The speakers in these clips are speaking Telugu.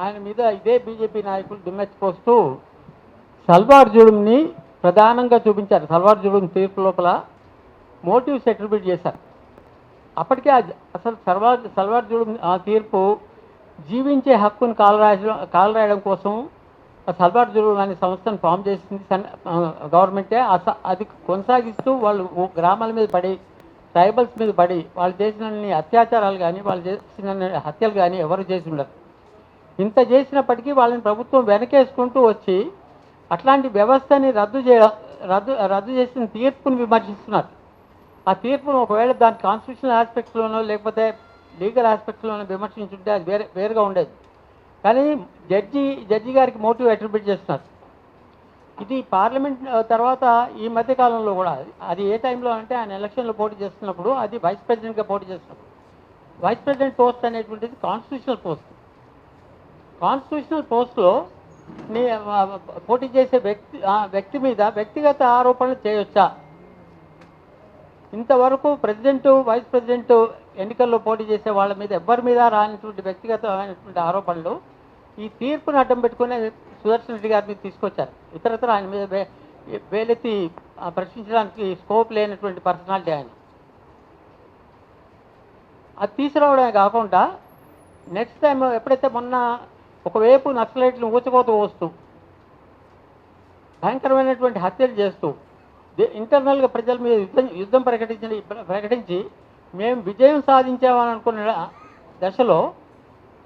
ఆయన మీద ఇదే బీజేపీ నాయకులు దుమ్మెచ్చిపోస్తూ సల్వార్ జులుంని ప్రధానంగా చూపించారు. సల్వార్ జులుం తీర్పు లోపల మోటివ్స్ అట్రిబ్యూట్ చేశారు. అప్పటికే అసలు సల్వార్ జులుం ఆ తీర్పు జీవించే హక్కును కాలరాయడం కోసం సల్వార్ జులుం అనే సంస్థను ఫామ్ చేసింది గవర్నమెంటే. అది కొనసాగిస్తూ వాళ్ళు గ్రామాల మీద పడి, ట్రైబల్స్ మీద పడి, వాళ్ళు చేసిన అత్యాచారాలు కానీ, వాళ్ళు చేసిన హత్యలు కానీ ఎవరు చేసి ఉండరు. ఇంత చేసినప్పటికీ వాళ్ళని ప్రభుత్వం వెనకేసుకుంటూ వచ్చి అట్లాంటి వ్యవస్థని రద్దు చేసిన తీర్పును విమర్శిస్తున్నారు. ఆ తీర్పును ఒకవేళ దాని కాన్స్టిట్యూషనల్ ఆస్పెక్ట్స్లోనో లేకపోతే లీగల్ ఆస్పెక్ట్స్లోనో విమర్శించుంటే అది వేరుగా ఉండేది. కానీ జడ్జి గారికి మోటివ్ అట్రిబ్యూట్ చేస్తున్నారు. ఇది పార్లమెంట్ తర్వాత ఈ మధ్యకాలంలో కూడా అది ఏ టైంలో అంటే ఆయన ఎలక్షన్లో పోటీ చేస్తున్నప్పుడు, అది వైస్ ప్రెసిడెంట్గా పోటీ చేస్తున్నప్పుడు, వైస్ ప్రెసిడెంట్ పోస్ట్ అనేటువంటిది కాన్స్టిట్యూషనల్ పోస్ట్. కాన్స్టిట్యూషనల్ పోస్ట్లో పోటీ చేసే వ్యక్తి మీద వ్యక్తిగత ఆరోపణలు చేయొచ్చా? ఇంతవరకు ప్రెసిడెంట్, వైస్ ప్రెసిడెంట్ ఎన్నికల్లో పోటీ చేసే వాళ్ళ మీద ఎవరి మీద రానటువంటి వ్యక్తిగతమైనటువంటి ఆరోపణలు ఈ తీర్పును అడ్డం పెట్టుకునే సుదర్శన్ రెడ్డి గారి మీద తీసుకొచ్చారు. ఇతరత్ర ఆయన మీద వేలెత్తి ప్రశ్నించడానికి స్కోప్ లేనటువంటి పర్సనాలిటీ ఆయన. అది తీసుకురావడమే కాకుండా నెక్స్ట్ టైం ఎప్పుడైతే మొన్న ఒకవైపు నక్సలైట్లు ఊచకోత వస్తూ భయంకరమైనటువంటి హత్యలు చేస్తూ ఇంటర్నల్గా ప్రజల మీద యుద్ధం ప్రకటించి మేము విజయం సాధించామని అనుకున్న దశలో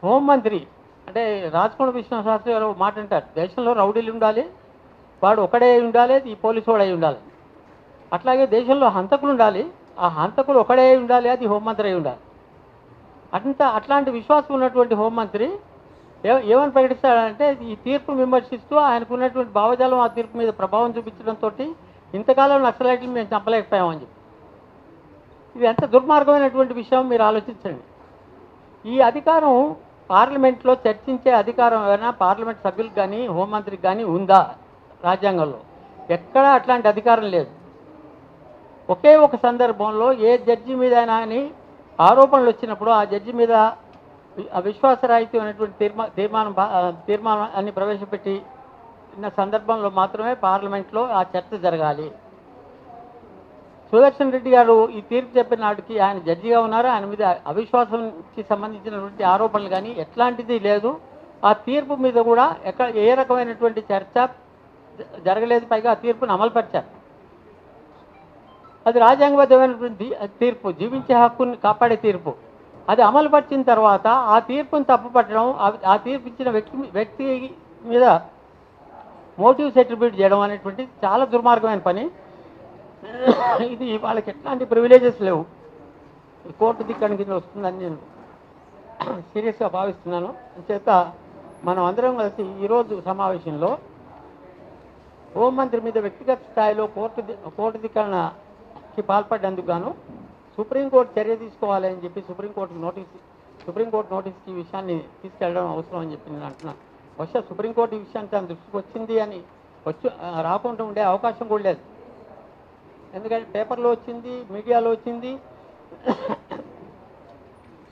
హోంమంత్రి అంటే రాచకొండ విశ్వశాస్త్రి గారు మాట అంటారు, దేశంలో రౌడీలు ఉండాలి, వాడు ఒకడే ఉండాలి, ఈ పోలీసు వాడు అయి ఉండాలి. అట్లాగే దేశంలో హంతకులు ఉండాలి, ఆ హంతకులు ఒకడే ఉండాలి, అది హోంమంత్రి అయి ఉండాలి. అట్లాంటి విశ్వాసం ఉన్నటువంటి హోంమంత్రి ఏమని ప్రకటిస్తాడంటే ఈ తీర్పు విమర్శిస్తూ ఆయనకున్నటువంటి భావజాలం ఆ తీర్పు మీద ప్రభావం చూపించడంతో ఇంతకాలం నక్సలైట్లు మేము చంపలేకపోయామని చెప్పి. ఇది ఎంత దుర్మార్గమైనటువంటి విషయం మీరు ఆలోచించండి. ఈ అధికారం పార్లమెంట్లో చర్చించే అధికారం ఏమైనా పార్లమెంట్ సభ్యులకు కానీ హోంమంత్రికి కానీ ఉందా? రాజ్యాంగంలో ఎక్కడా అట్లాంటి అధికారం లేదు. ఒకే ఒక సందర్భంలో ఏ జడ్జి మీద అయినా కానీ ఆరోపణలు వచ్చినప్పుడు ఆ జడ్జి మీద విశ్వాసరాహిత్యమైనటువంటి తీర్మానాన్ని ప్రవేశపెట్టిన సందర్భంలో మాత్రమే పార్లమెంట్లో ఆ చర్చ జరగాలి. సుదర్శన్ రెడ్డి గారు ఈ తీర్పు చెప్పిన నాటికి ఆయన జడ్జిగా ఉన్నారు. ఆయన మీద అవిశ్వాసానికి సంబంధించినటువంటి ఆరోపణలు కానీ ఎట్లాంటిది లేదు. ఆ తీర్పు మీద కూడా ఏ రకమైనటువంటి చర్చ జరగలేదు. పైగా ఆ తీర్పును అమలుపరిచారు. అది రాజ్యాంగబద్ధమైనటువంటి తీర్పు, జీవించే హక్కుని కాపాడే తీర్పు. అది అమలుపరిచిన తర్వాత ఆ తీర్పును తప్పుపట్టడం, ఆ తీర్పు ఇచ్చిన వ్యక్తి మీద మోటివ్స్ అట్రిబ్యూట్ చేయడం అనేటువంటి చాలా దుర్మార్గమైన పని. ఇది వాళ్ళకి ఎట్లాంటి ప్రివిలేజెస్ లేవు. కోర్టు దిక్కడి కింద వస్తుందని నేను సీరియస్గా భావిస్తున్నాను. చేత మనం అందరం కలిసి ఈరోజు సమావేశంలో హోంమంత్రి మీద వ్యక్తిగత స్థాయిలో కోర్టు ధిక్కరణకి పాల్పడ్డందుకు గాను సుప్రీంకోర్టు చర్య తీసుకోవాలని చెప్పి సుప్రీంకోర్టు నోటీస్కి ఈ విషయాన్ని తీసుకెళ్ళడం అవసరం అని చెప్పి నేను అంటున్నాను. బహుశా సుప్రీంకోర్టు ఈ విషయాన్ని తన దృష్టికి వచ్చింది అని రాకుండా ఉండే అవకాశం కూడా లేదు. ఎందుకంటే పేపర్లో వచ్చింది, మీడియాలో వచ్చింది.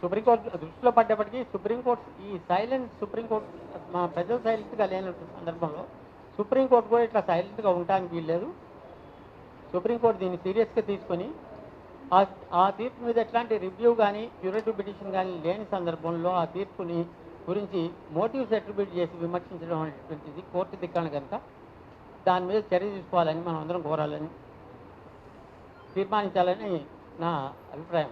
సుప్రీంకోర్టు దృష్టిలో పడ్డప్పటికీ సుప్రీంకోర్టు మా ప్రజలు సైలెంట్గా లేనటువంటి సందర్భంలో సుప్రీంకోర్టు కూడా ఇట్లా సైలెంట్గా ఉండడానికి వీల్లేదు. సుప్రీంకోర్టు దీన్ని సీరియస్గా తీసుకొని ఆ తీర్పు మీద ఎట్లాంటి రివ్యూ కానీ క్యూరేటివ్ పిటిషన్ కానీ లేని సందర్భంలో ఆ తీర్పుని గురించి మోటివ్స్ అట్రిబ్యూట్ చేసి విమర్శించడం అనేటువంటిది కోర్టు ధిక్కరణ కనుక దాని మీద చర్య తీసుకోవాలని మనం అందరం కోరాలని తీర్మానించాలని నా అభిప్రాయం.